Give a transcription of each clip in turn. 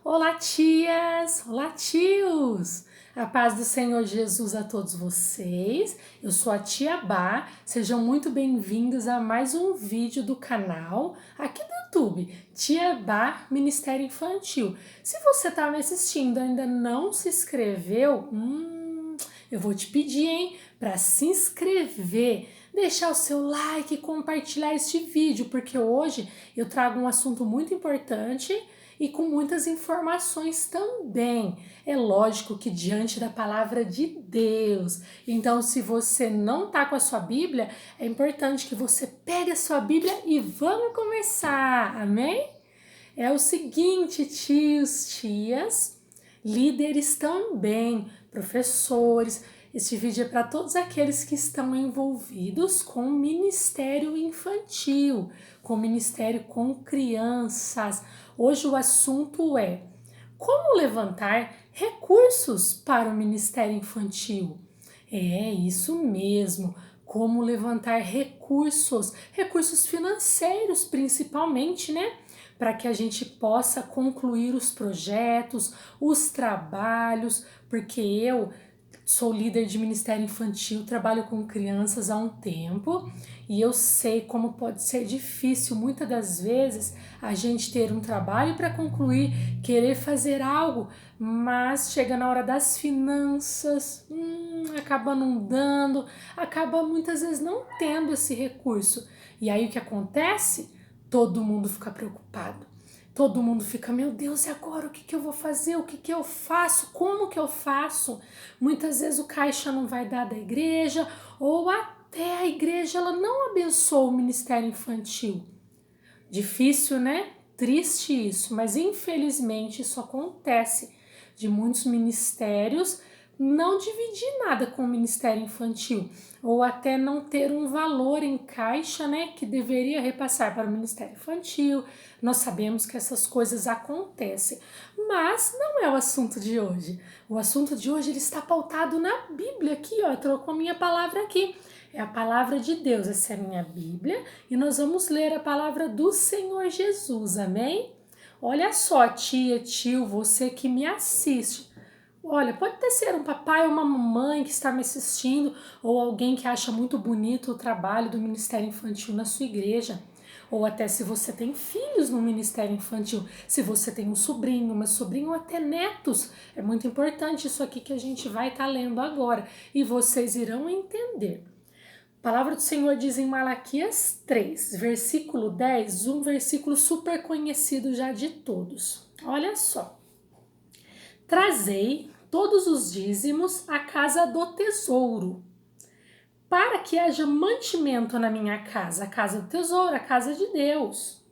Olá, tias! Olá, tios! A paz do Senhor Jesus a todos vocês. Eu sou a tia Bá. Sejam muito bem-vindos a mais um vídeo do canal aqui do YouTube, Tia Bá Ministério Infantil. Se você está me assistindo e ainda não se inscreveu, eu vou te pedir, hein, para se inscrever, deixar o seu like e compartilhar este vídeo, porque hoje eu trago um assunto muito importante e com muitas informações também. É lógico que diante da palavra de Deus. Então, se você não está com a sua Bíblia, é importante que você pegue a sua Bíblia e vamos começar. Amém? É o seguinte, tios, tias, líderes também, professores. Este vídeo é para todos aqueles que estão envolvidos com o ministério infantil, com o ministério com crianças. Hoje o assunto é como levantar recursos para o ministério infantil. É isso mesmo, como levantar recursos, recursos financeiros principalmente, né? Para que a gente possa concluir os projetos, os trabalhos, porque eu sou líder de ministério infantil, trabalho com crianças há um tempo e eu sei como pode ser difícil muitas das vezes a gente ter um trabalho para concluir, querer fazer algo, mas chega na hora das finanças, acaba não dando, acaba muitas vezes não tendo esse recurso. E aí o que acontece? Todo mundo fica preocupado. Todo mundo fica, meu Deus, e agora o que eu vou fazer? O que eu faço? Como que eu faço? Muitas vezes o caixa não vai dar da igreja ou até a igreja ela não abençoa o ministério infantil. Difícil, né? Triste isso, mas infelizmente isso acontece de muitos ministérios não dividir nada com o ministério infantil ou até não ter um valor em caixa, né, que deveria repassar para o ministério infantil. Nós sabemos que essas coisas acontecem, mas não é o assunto de hoje. O assunto de hoje ele está pautado na Bíblia aqui, ó, eu troco a minha palavra aqui. É a palavra de Deus, essa é a minha Bíblia, e nós vamos ler a palavra do Senhor Jesus, amém? Olha só, tia, tio, você que me assiste. Olha, pode ter ser um papai ou uma mamãe que está me assistindo, ou alguém que acha muito bonito o trabalho do Ministério Infantil na sua igreja, ou até se você tem filhos no Ministério Infantil, se você tem um sobrinho, uma sobrinha ou até netos. É muito importante isso aqui que a gente vai estar lendo agora, e vocês irão entender. A palavra do Senhor diz em Malaquias 3, versículo 10, um versículo super conhecido já de todos. Olha só. Trazei todos os dízimos à casa do tesouro, para que haja mantimento na minha casa, a casa do tesouro, a casa de Deus.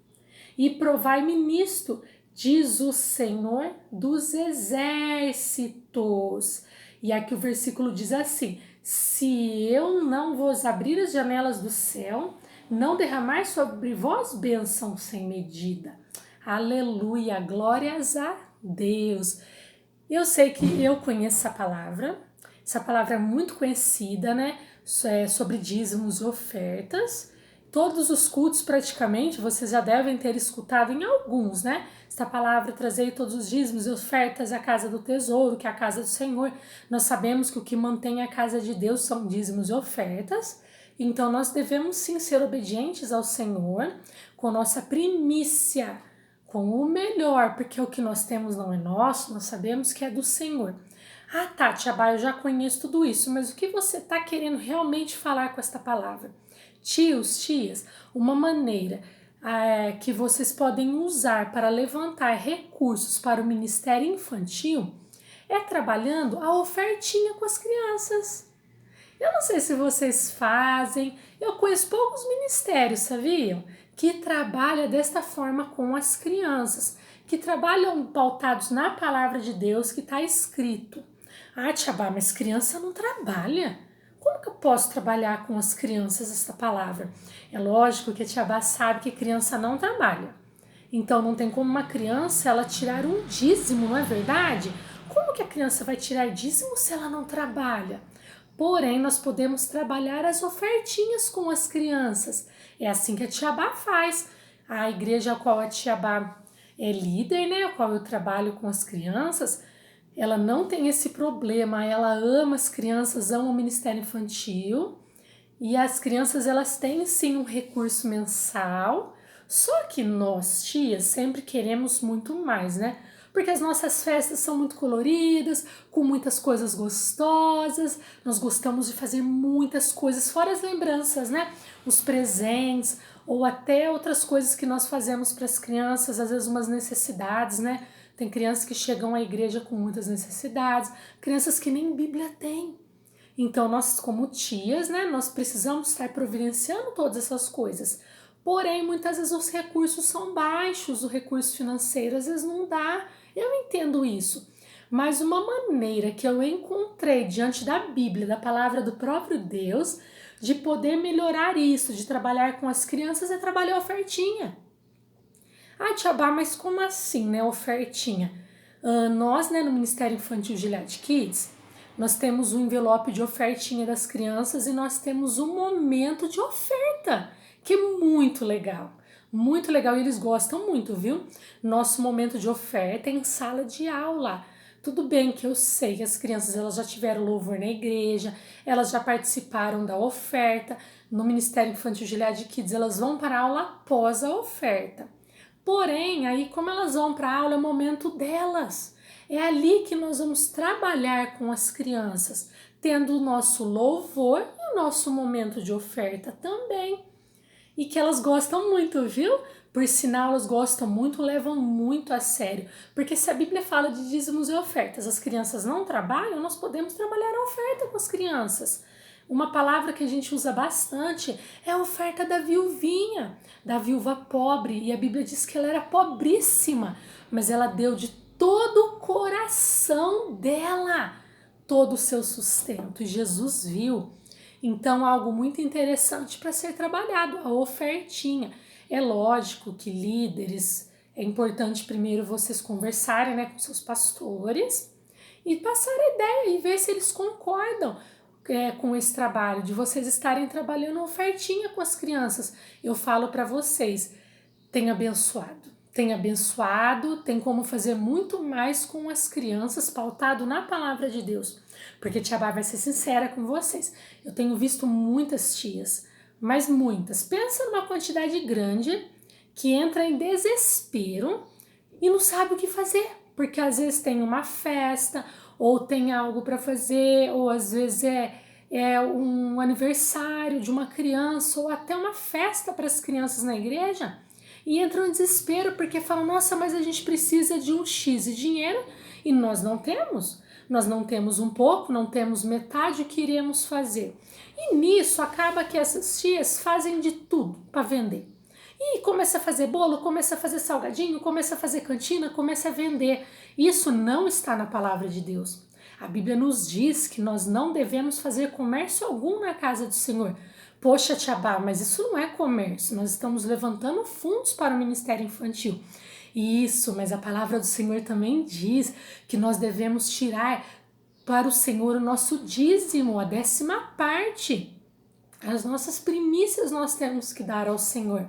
E provai-me nisto, diz o Senhor dos exércitos. E aqui o versículo diz assim: se eu não vos abrir as janelas do céu, não derramar sobre vós bênção sem medida. Aleluia, glórias a Deus. Eu sei que eu conheço essa palavra é muito conhecida, né? É sobre dízimos e ofertas. Todos os cultos, praticamente, vocês já devem ter escutado em alguns, né? Esta palavra, trazei todos os dízimos e ofertas à casa do tesouro, que é a casa do Senhor. Nós sabemos que o que mantém a casa de Deus são dízimos e ofertas. Então, nós devemos sim ser obedientes ao Senhor com nossa primícia, com o melhor, porque o que nós temos não é nosso, nós sabemos que é do Senhor. Ah, tá, Tia Bá, eu já conheço tudo isso, mas o que você está querendo realmente falar com esta palavra? Tios, tias, uma maneira que vocês podem usar para levantar recursos para o ministério infantil é trabalhando a ofertinha com as crianças. Eu não sei se vocês fazem, eu conheço poucos ministérios, sabiam? Que trabalham desta forma com as crianças, que trabalham pautados na palavra de Deus que está escrito. Ah, Tia Bá, mas criança não trabalha. Como que eu posso trabalhar com as crianças esta palavra? É lógico que a Tia Bá sabe que criança não trabalha. Então não tem como uma criança ela tirar um dízimo, não é verdade? Como que a criança vai tirar dízimo se ela não trabalha? Porém, nós podemos trabalhar as ofertinhas com as crianças. É assim que a Tia Bá faz. A igreja a qual a Tia Bá é líder, né, a qual eu trabalho com as crianças, ela não tem esse problema, ela ama as crianças, ama o Ministério Infantil, e as crianças elas têm sim um recurso mensal, só que nós, tias, sempre queremos muito mais, né? Porque as nossas festas são muito coloridas, com muitas coisas gostosas, nós gostamos de fazer muitas coisas, fora as lembranças, né? Os presentes, ou até outras coisas que nós fazemos para as crianças, às vezes umas necessidades, né? Tem crianças que chegam à igreja com muitas necessidades, crianças que nem Bíblia têm. Então, nós, como tias, né, nós precisamos estar providenciando todas essas coisas. Porém, muitas vezes os recursos são baixos, o recurso financeiro às vezes não dá. Eu entendo isso. Mas uma maneira que eu encontrei diante da Bíblia, da palavra do próprio Deus, de poder melhorar isso, de trabalhar com as crianças, é trabalhar a ofertinha. Ah, Tia Bá, mas como assim, né, ofertinha? Nós, né, no Ministério Infantil Gilead Kids, nós temos um envelope de ofertinha das crianças e nós temos um momento de oferta, que é muito legal. Muito legal e eles gostam muito, viu? Nosso momento de oferta é em sala de aula. Tudo bem que eu sei que as crianças elas já tiveram louvor na igreja, elas já participaram da oferta. No Ministério Infantil Gilead Kids, elas vão para a aula após a oferta. Porém, aí como elas vão para a aula, é o momento delas. É ali que nós vamos trabalhar com as crianças, tendo o nosso louvor e o nosso momento de oferta também. E que elas gostam muito, viu? Por sinal, elas gostam muito, levam muito a sério. Porque se a Bíblia fala de dízimos e ofertas, as crianças não trabalham, nós podemos trabalhar a oferta com as crianças. Uma palavra que a gente usa bastante é a oferta da viuvinha, da viúva pobre. E a Bíblia diz que ela era pobríssima, mas ela deu de todo o coração dela todo o seu sustento. E Jesus viu. Então, algo muito interessante para ser trabalhado, a ofertinha. É lógico que líderes, é importante primeiro vocês conversarem, né, com seus pastores e passar a ideia e ver se eles concordam com esse trabalho, de vocês estarem trabalhando a ofertinha com as crianças. Eu falo para vocês, tem abençoado, tem como fazer muito mais com as crianças, pautado na palavra de Deus. Porque Tia Bá vai ser sincera com vocês, eu tenho visto muitas tias, mas muitas. Pensa numa quantidade grande que entra em desespero e não sabe o que fazer, porque às vezes tem uma festa, ou tem algo para fazer, ou às vezes é um aniversário de uma criança, ou até uma festa para as crianças na igreja, e entram em desespero porque falam, nossa, mas a gente precisa de um X de dinheiro e nós não temos. Nós não temos um pouco, não temos metade, o que iremos fazer? E nisso acaba que essas tias fazem de tudo para vender. E começa a fazer bolo, começa a fazer salgadinho, começa a fazer cantina, começa a vender. Isso não está na palavra de Deus. A Bíblia nos diz que nós não devemos fazer comércio algum na casa do Senhor. Poxa, Tia Bá, mas isso não é comércio, nós estamos levantando fundos para o Ministério Infantil. Isso, mas a palavra do Senhor também diz que nós devemos tirar para o Senhor o nosso dízimo, a 10ª parte. As nossas primícias nós temos que dar ao Senhor.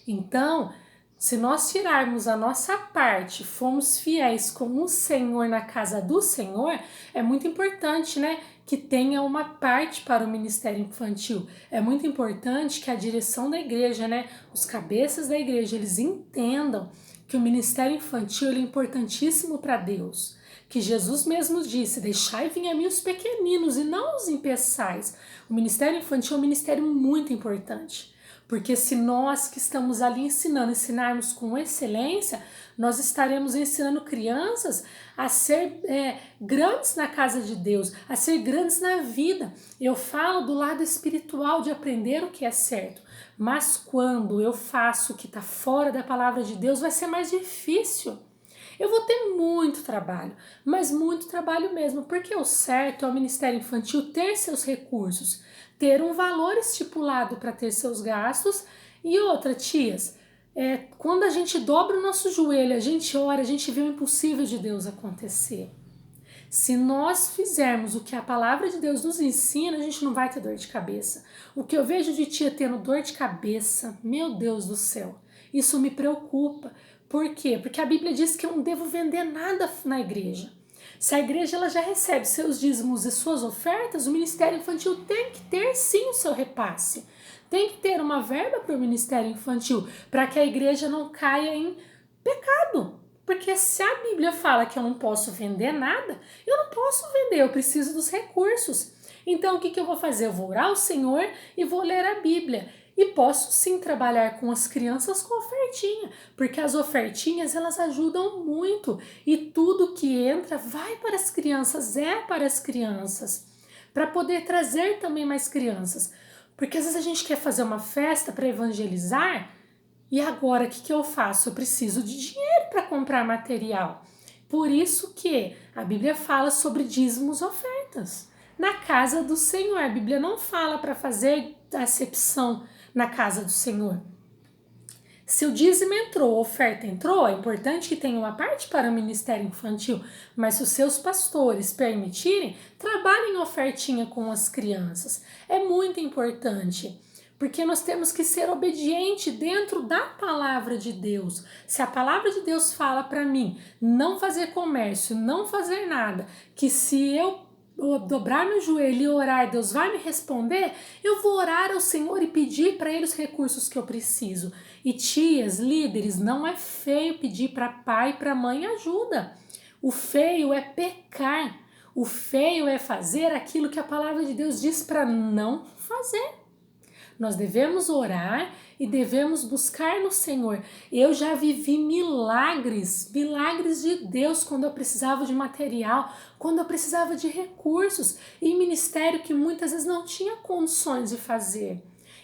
Então, se nós tirarmos a nossa parte, formos fiéis com o Senhor na casa do Senhor, é muito importante, né, que tenha uma parte para o ministério infantil. É muito importante que a direção da igreja, né, os cabeças da igreja, eles entendam que o ministério infantil é importantíssimo para Deus. Que Jesus mesmo disse, deixai vir a mim os pequeninos e não os impeçais. O ministério infantil é um ministério muito importante. Porque se nós que estamos ali ensinarmos com excelência, nós estaremos ensinando crianças a ser grandes na casa de Deus, a ser grandes na vida. Eu falo do lado espiritual de aprender o que é certo, mas quando eu faço o que está fora da palavra de Deus, vai ser mais difícil. Eu vou ter muito trabalho, mas muito trabalho mesmo, porque o certo é o Ministério Infantil ter seus recursos, ter um valor estipulado para ter seus gastos. E outra, tias, quando a gente dobra o nosso joelho, a gente ora, a gente vê o impossível de Deus acontecer. Se nós fizermos o que a palavra de Deus nos ensina, a gente não vai ter dor de cabeça. O que eu vejo de tia tendo dor de cabeça, meu Deus do céu, isso me preocupa, Por quê? Porque a Bíblia diz que eu não devo vender nada na igreja. Se a igreja ela já recebe seus dízimos e suas ofertas, o ministério infantil tem que ter sim o seu repasse. Tem que ter uma verba para o ministério infantil, para que a igreja não caia em pecado. Porque se a Bíblia fala que eu não posso vender nada, eu não posso vender, eu preciso dos recursos. Então o que eu vou fazer? Eu vou orar ao Senhor e vou ler a Bíblia. E posso sim trabalhar com as crianças com ofertinha, porque as ofertinhas elas ajudam muito e tudo que entra vai para as crianças, é para as crianças, para poder trazer também mais crianças. Porque às vezes a gente quer fazer uma festa para evangelizar e agora o que eu faço? Eu preciso de dinheiro para comprar material. Por isso que a Bíblia fala sobre dízimos e ofertas. Na casa do Senhor, a Bíblia não fala para fazer acepção na casa do Senhor. Se o dízimo entrou, a oferta entrou, é importante que tenha uma parte para o ministério infantil, mas se os seus pastores permitirem, trabalhem ofertinha com as crianças. É muito importante, porque nós temos que ser obedientes dentro da palavra de Deus. Se a palavra de Deus fala para mim não fazer comércio, não fazer nada, que se eu dobrar meu joelho e orar, Deus vai me responder, eu vou orar ao Senhor e pedir para Ele os recursos que eu preciso. E tias, líderes, não é feio pedir para pai e para mãe ajuda. O feio é pecar. O feio é fazer aquilo que a palavra de Deus diz para não fazer. Nós devemos orar e devemos buscar no Senhor. Eu já vivi milagres de Deus quando eu precisava de material, quando eu precisava de recursos e ministério que muitas vezes não tinha condições de fazer.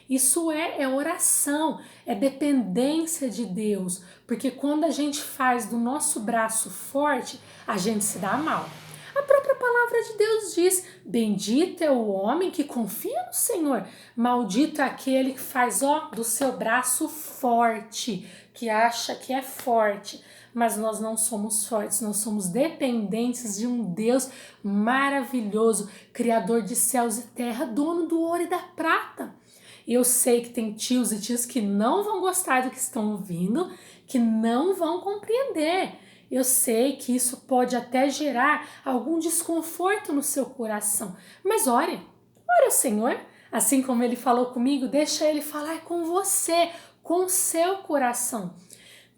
Isso é oração, é dependência de Deus, porque quando a gente faz do nosso braço forte, a gente se dá mal. A própria palavra de Deus diz: bendito é o homem que confia no Senhor, maldito é aquele que faz do seu braço forte, que acha que é forte. Mas nós não somos fortes, nós somos dependentes de um Deus maravilhoso, Criador de céus e terra, dono do ouro e da prata. Eu sei que tem tios e tias que não vão gostar do que estão ouvindo, que não vão compreender. Eu sei que isso pode até gerar algum desconforto no seu coração, mas ore ao Senhor, assim como Ele falou comigo, deixa Ele falar com você, com o seu coração.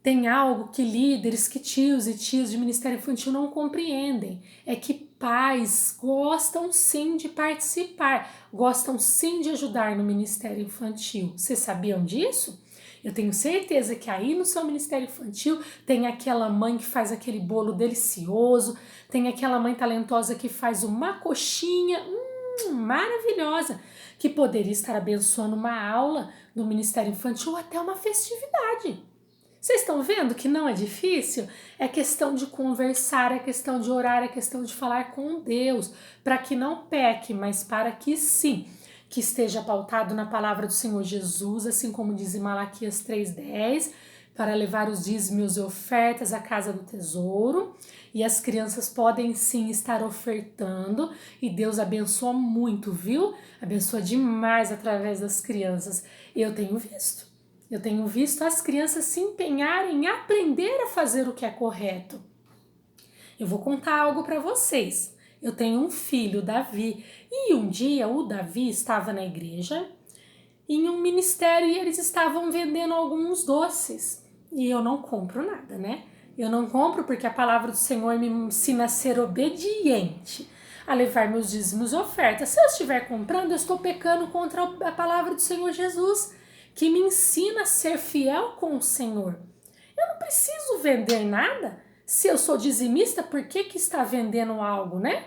Tem algo que líderes, que tios e tias de ministério infantil não compreendem, é que pais gostam sim de participar, gostam sim de ajudar no ministério infantil. Vocês sabiam disso? Eu tenho certeza que aí no seu ministério infantil tem aquela mãe que faz aquele bolo delicioso, tem aquela mãe talentosa que faz uma coxinha maravilhosa, que poderia estar abençoando uma aula do ministério infantil ou até uma festividade. Vocês estão vendo que não é difícil? É questão de conversar, é questão de orar, é questão de falar com Deus, para que não peque, mas para que sim, que esteja pautado na palavra do Senhor Jesus, assim como diz em Malaquias 3:10, para levar os dízimos e ofertas à casa do tesouro. E as crianças podem sim estar ofertando e Deus abençoa muito, viu? Abençoa demais através das crianças. Eu tenho visto as crianças se empenharem em aprender a fazer o que é correto. Eu vou contar algo para vocês. Eu tenho um filho, Davi, e um dia o Davi estava na igreja, em um ministério, e eles estavam vendendo alguns doces. E eu não compro nada, né? Eu não compro porque a palavra do Senhor me ensina a ser obediente, a levar meus dízimos e ofertas. Se eu estiver comprando, eu estou pecando contra a palavra do Senhor Jesus, que me ensina a ser fiel com o Senhor. Eu não preciso vender nada. Se eu sou dizimista, por que está vendendo algo, né?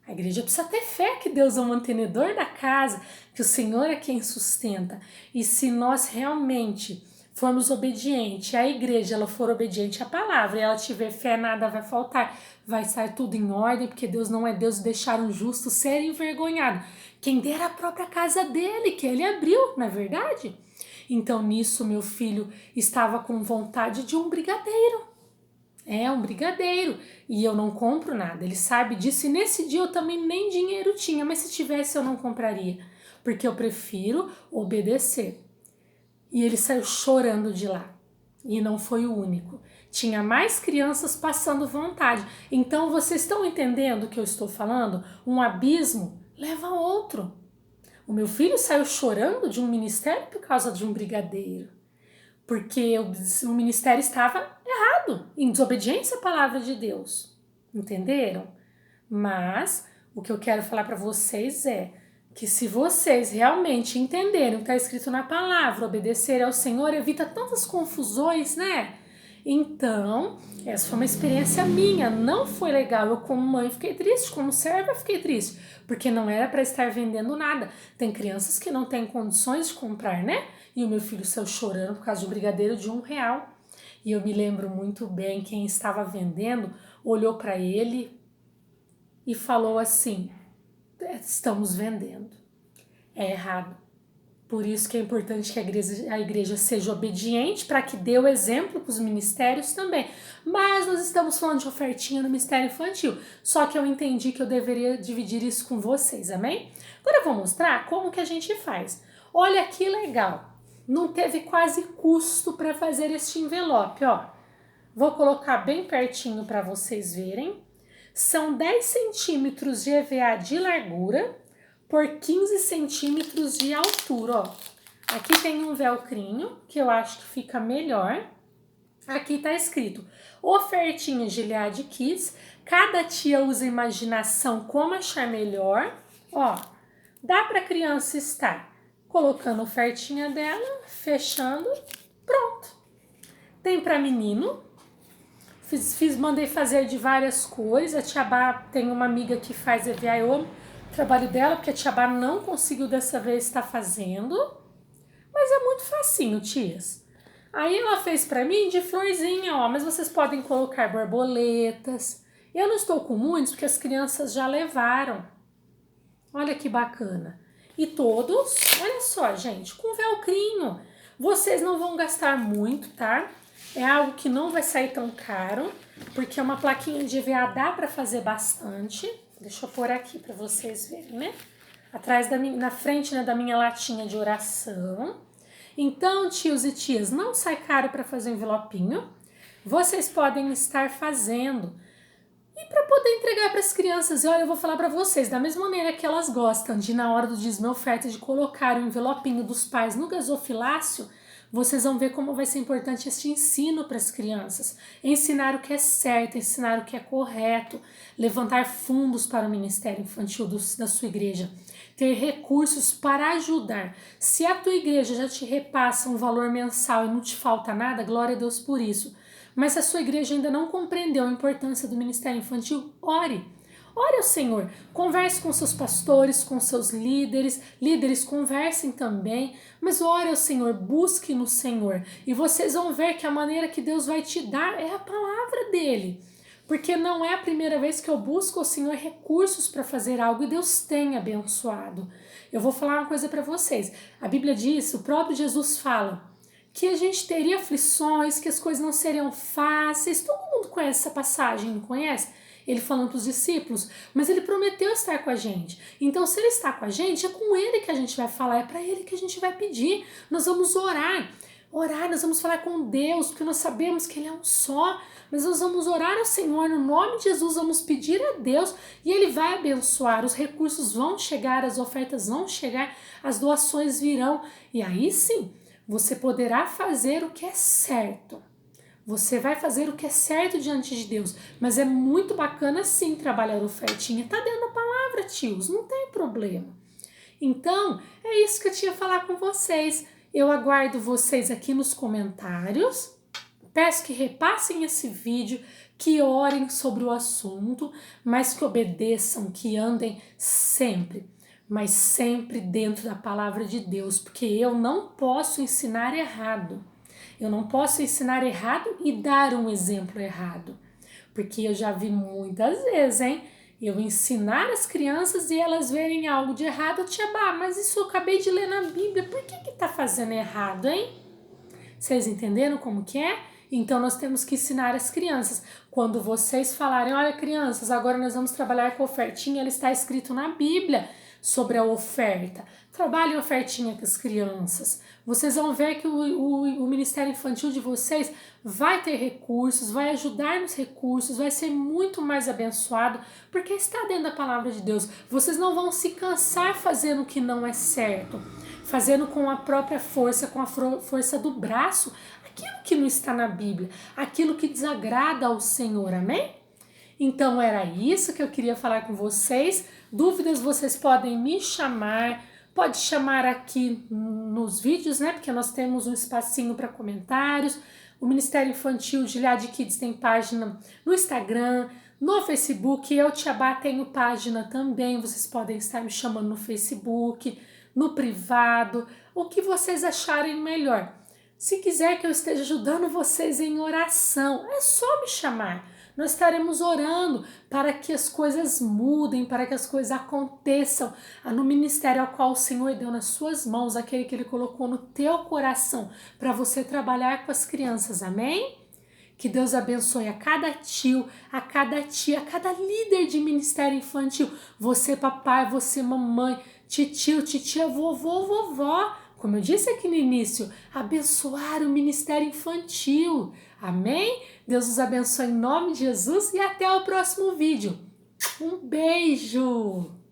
A igreja precisa ter fé que Deus é o mantenedor da casa, que o Senhor é quem sustenta. E se nós realmente formos obedientes, a igreja ela for obediente à palavra e ela tiver fé, nada vai faltar, vai estar tudo em ordem, porque Deus não é Deus de deixar um justo ser envergonhado. Quem dera a própria casa dele, que ele abriu, não é verdade? Então nisso meu filho estava com vontade de um brigadeiro. Um brigadeiro. E eu não compro nada. Ele sabe disso. E nesse dia eu também nem dinheiro tinha. Mas se tivesse eu não compraria. Porque eu prefiro obedecer. E ele saiu chorando de lá. E não foi o único. tinha mais crianças passando vontade. Então, vocês estão entendendo o que eu estou falando? Um abismo leva a outro. O meu filho saiu chorando de um ministério por causa de um brigadeiro, porque o ministério estava errado, em desobediência à palavra de Deus. Entenderam? Mas o que eu quero falar para vocês é que se vocês realmente entenderem o que está escrito na palavra, obedecerem ao Senhor, evita tantas confusões, né? Então, essa foi uma experiência minha, não foi legal. Eu como mãe fiquei triste, como serva fiquei triste, porque não era para estar vendendo nada. Tem crianças que não têm condições de comprar, né? E o meu filho saiu chorando por causa de um brigadeiro de R$1. E eu me lembro muito bem, quem estava vendendo olhou para ele e falou assim: estamos vendendo, é errado. Por isso que é importante que a igreja seja obediente, para que dê o exemplo para os ministérios também. Mas nós estamos falando de ofertinha no ministério infantil, só que eu entendi que eu deveria dividir isso com vocês, amém? Agora eu vou mostrar como que a gente faz. Olha que legal, não teve quase custo para fazer este envelope, ó. Vou colocar bem pertinho para vocês verem. São 10 centímetros de EVA de largura por 15 centímetros de altura, ó. Aqui tem um velcrinho, que eu acho que fica melhor. Aqui tá escrito: ofertinha Gilead Kids. Cada tia usa imaginação como achar melhor. Ó, dá pra criança estar colocando a ofertinha dela, fechando, pronto. Tem pra menino. Mandei fazer de várias cores. A tia Bá tem uma amiga que faz EVA, eu amo o trabalho dela, porque a tia Bá não conseguiu dessa vez estar fazendo. Mas é muito facinho, tias. Aí ela fez pra mim de florzinha, ó, mas vocês podem colocar borboletas. Eu não estou com muitos, porque as crianças já levaram. Olha que bacana. E todos, olha só, gente, com velcrinho. Vocês não vão gastar muito, tá? É algo que não vai sair tão caro, porque uma plaquinha de EVA dá para fazer bastante. Deixa eu pôr aqui para vocês verem, né? Atrás na frente, né, da minha latinha de oração. Então, tios e tias, não sai caro para fazer um envelopinho. Vocês podem estar fazendo. E para poder entregar para as crianças, e olha, eu vou falar para vocês, da mesma maneira que elas gostam de, na hora do dízimo e oferta, de colocar o envelopinho dos pais no gasofilácio, vocês vão ver como vai ser importante este ensino para as crianças. Ensinar o que é certo, ensinar o que é correto, levantar fundos para o ministério infantil da sua igreja, ter recursos para ajudar. Se a tua igreja já te repassa um valor mensal e não te falta nada, glória a Deus por isso. Mas se a sua igreja ainda não compreendeu a importância do ministério infantil, ore. Ore ao Senhor, converse com seus pastores, com seus líderes conversem também, mas ore ao Senhor, busque no Senhor, e vocês vão ver que a maneira que Deus vai te dar é a palavra dele, porque não é a primeira vez que eu busco ao Senhor recursos para fazer algo e Deus tem abençoado. Eu vou falar uma coisa para vocês, a Bíblia diz, o próprio Jesus fala, que a gente teria aflições, que as coisas não seriam fáceis, todo mundo conhece essa passagem, não conhece? Ele falando para os discípulos, mas ele prometeu estar com a gente. Então, se ele está com a gente, é com ele que a gente vai falar, é para ele que a gente vai pedir. Nós vamos orar, nós vamos falar com Deus, porque nós sabemos que ele é um só. Mas nós vamos orar ao Senhor, no nome de Jesus, vamos pedir a Deus e ele vai abençoar. Os recursos vão chegar, as ofertas vão chegar, as doações virão. E aí sim, você poderá fazer o que é certo. Você vai fazer o que é certo diante de Deus. Mas é muito bacana sim trabalhar ofertinha. Tá dentro da palavra, tios, não tem problema. Então, é isso que eu tinha a falar com vocês. Eu aguardo vocês aqui nos comentários. Peço que repassem esse vídeo, que orem sobre o assunto, mas que obedeçam, que andem sempre, mas sempre dentro da palavra de Deus, porque eu não posso ensinar errado. Eu não posso ensinar errado e dar um exemplo errado, porque eu já vi muitas vezes, hein? Eu ensinar as crianças e elas verem algo de errado, tia Bá, mas isso eu acabei de ler na Bíblia, por que tá fazendo errado, hein? Vocês entenderam como que é? Então nós temos que ensinar as crianças. Quando vocês falarem, olha crianças, agora nós vamos trabalhar com ofertinha, ela está escrito na Bíblia. sobre a oferta. Trabalhem ofertinha com as crianças. Vocês vão ver que o Ministério Infantil de vocês vai ter recursos, vai ajudar nos recursos, vai ser muito mais abençoado, porque está dentro da palavra de Deus. Vocês não vão se cansar fazendo o que não é certo, fazendo com a própria força, com a força do braço, aquilo que não está na Bíblia, aquilo que desagrada ao Senhor, amém? Então era isso que eu queria falar com vocês. Dúvidas vocês podem me chamar, pode chamar aqui nos vídeos, né? Porque nós temos um espacinho para comentários. O Ministério Infantil Gilead Kids tem página no Instagram, no Facebook. Eu, Tia Bá, tenho página também. Vocês podem estar me chamando no Facebook, no privado, o que vocês acharem melhor. Se quiser que eu esteja ajudando vocês em oração, é só me chamar. Nós estaremos orando para que as coisas mudem, para que as coisas aconteçam no ministério ao qual o Senhor deu nas suas mãos, aquele que Ele colocou no teu coração, para você trabalhar com as crianças, amém? Que Deus abençoe a cada tio, a cada tia, a cada líder de ministério infantil. Você papai, você mamãe, titio, titia, vovô, vovó. Como eu disse aqui no início, abençoar o ministério infantil. Amém? Deus os abençoe em nome de Jesus e até o próximo vídeo. Um beijo!